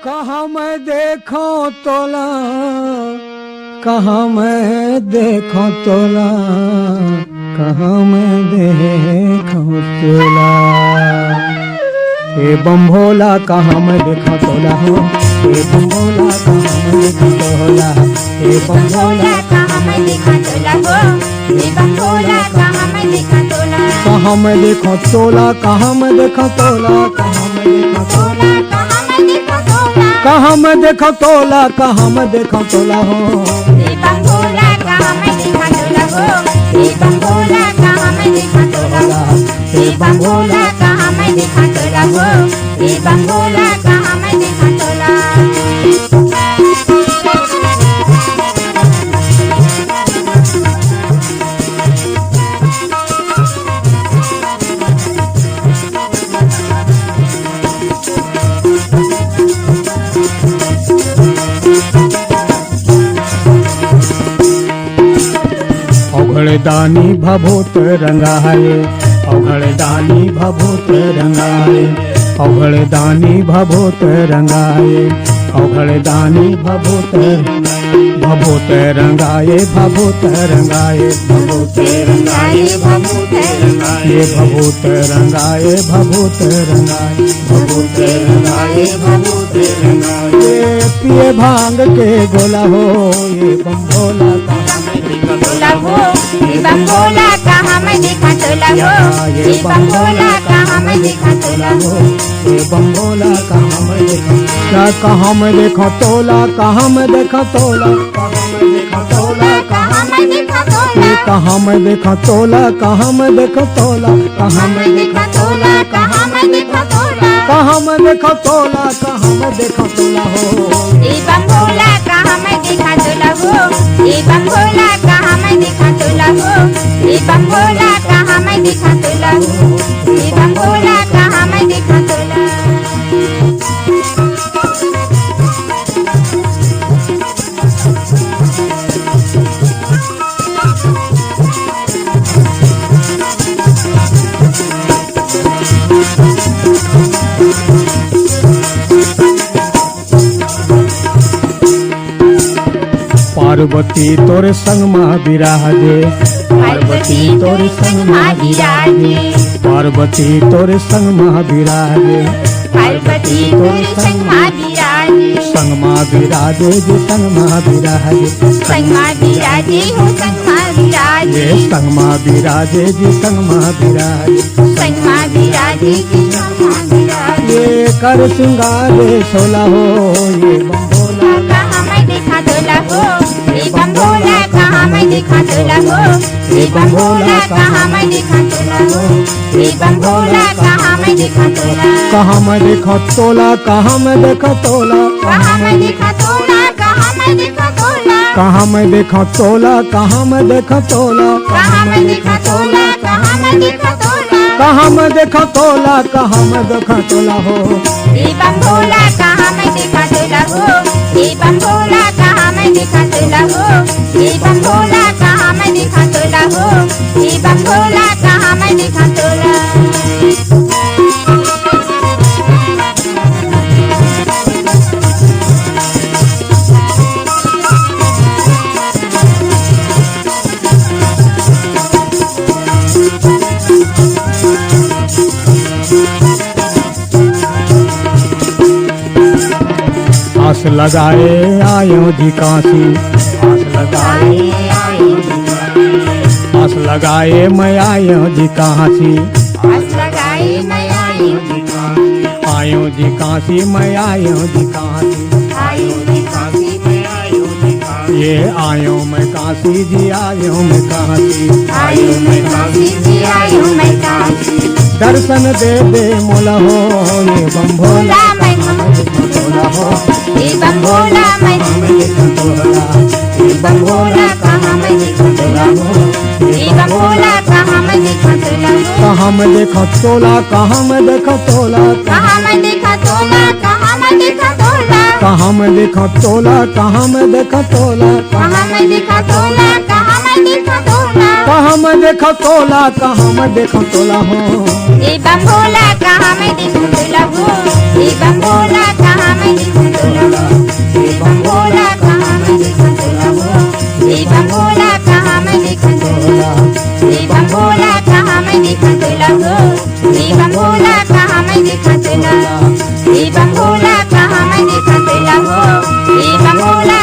कहाँ मैं देखो तोला, कहाँ मैं देखो तोला, कहाँ मैं देखो तोला। ए बम्भोला कहाँ मैं देखो तोला हो, ए बम्भोला कहाँ मैं देखो तोला, ए बम्भोला कहाँ मैं देखा तोला हो, ए बम्भोला कहाँ मैं देखा तोला। कहाँ मैं देखो तोला, कहाँ मैं देखो तोला, कहाँ मैं देखो तोला, कहाँ मैं देखा तोला, कहाँ मैं देखो तोला, कहाँ मैं देखो तोला हो। ए बम्भोला कहाँ मैं देखा तोला हो, ए बम्भोला कहाँ मैं देखा तोला हो, ए बम्भोला कहाँ मैं देखा तोला हो, ए बम्भोला कहाँ मैं देखा तोला। दानी भभूत रंगाए, दानी भभूत रंगाए, दानी भभूत रंगाए, दानी भभूत भभूत रंगाए, भभूत रंगाए, भभूत रंगाए, भभूत रंगाए, भभूत रंगाए, भभूत रंगाए, भभूत रंगाए, भभूत रंगाए। पिए भांग के गोला हो, ये बम्भोला कहाँ मैं देखा तोला हो, ए बम्भोला कहाँ मैं देखा तोला हो, ए बम्भोला कहाँ मैं देखा तोला हो, ए बम्भोला कहाँ मैं देखा, क्या कहाँ मैं देखा तोला, कहाँ मैं देखा तोला, कहाँ मैं देखा तोला, कहाँ मैं देखा तोला, कहाँ मैं देखा तोला, कहाँ मैं देखा तोला, कहाँ मैं देखा तोला, कहाँ मैं देखा तोला, कहाँ मैं देखा तोला, कहाँ मैं देखा तोला हो। ए बम्भोला कहाँ मैं देखा तोला हो, ए बम्भोला कहाँ मैं देखा तोला हो, ए बम्भोला कहाँ मैं देखा तोला हो, ए बम्भोला कहाँ मैं देखा तोला। पार्वती तोरे संग माँ विराजे, पार्वती तोरे संग माँ विराजे, पार्वती तोरे संग माँ विराजे, पार्वती तोरे संग माँ विराजे, संग माँ विराजे जी, संग माँ विराजे, संग माँ विराजे हो, संग माँ विराजे, संग माँ विराजे जी, संग माँ विराजे, संग माँ विराजे जी, संग माँ विराजे। ये कर सिंगारे सोला हो, ये बम्भोला कहाँ मैं देखा तोला हो, ए बम्भोला कहाँ मैं देखा तोला हो, ए बम्भोला कहाँ मैं देखा तोला हो, ए बम्भोला कहाँ मैं देखा तोला। कहाँ मैं देखा तोला, कहाँ मैं देखा तोला, कहाँ मैं देखा तोला, कहाँ मैं देखा तोला, कहाँ मैं देखा तोला, कहाँ मैं देखा तोला, कहाँ मैं देखा तोला, कहाँ मैं देखा तोला, कहाँ मैं देखा तोला, कहाँ मैं देखा तोला हो। ए बम्भोला कहाँ मैं देखा तोला हो, ए बम्भोला कहाँ मैं देखा तोला हो, ए बम्भोला कहाँ मैं देखा तोला हो, ए बम्भोला कहाँ मैं देखा तोला। आस लगाए आयो जी काशी, आस लगाए आयो जी काशी, आस लगाए मैं आयो जी काशी, आस लगाए मैं आयो जी काशी, आयो जी काशी मैं आयो जी काशी, आयो जी काशी मैं आयो जी काशी, ये आयो मैं काशी जी, आयो मैं काशी, आयो मैं काशी जी, आयो मैं काशी। दर्शन दे दे मोला हो, ये बम्भोला मैं तोला हो, ए बम्भोला मैं तोला, ए बम्भोला कहाँ मैं देखा तोला हो, ए बम्भोला कहाँ मैं देखा तोला हो, कहाँ मैं देखा तोला, कहाँ मैं देखा तोला, कहाँ मैं देखा तोला, कहाँ मैं देखा तोला, कहाँ मैं देखा तोला, कहाँ मैं देखा तोला, कहाँ मैं देखा तोला, कहाँ मैं देखा तोला, कहाँ मैं देखा तोला, कहाँ मैं देखा तोला हो। ए बम्भोला कहाँ मैं देखा तोला हो, ए बम्भोला कहाँ मैं देखा भोला कहाँ मैं देखा तुला हे बम भोला कहाँ मैं देखा तुला हो हे बम भोला कहाँ मैं देखा तुला हे बम भोला कहाँ मैं देखा तुला हो हे बम भोला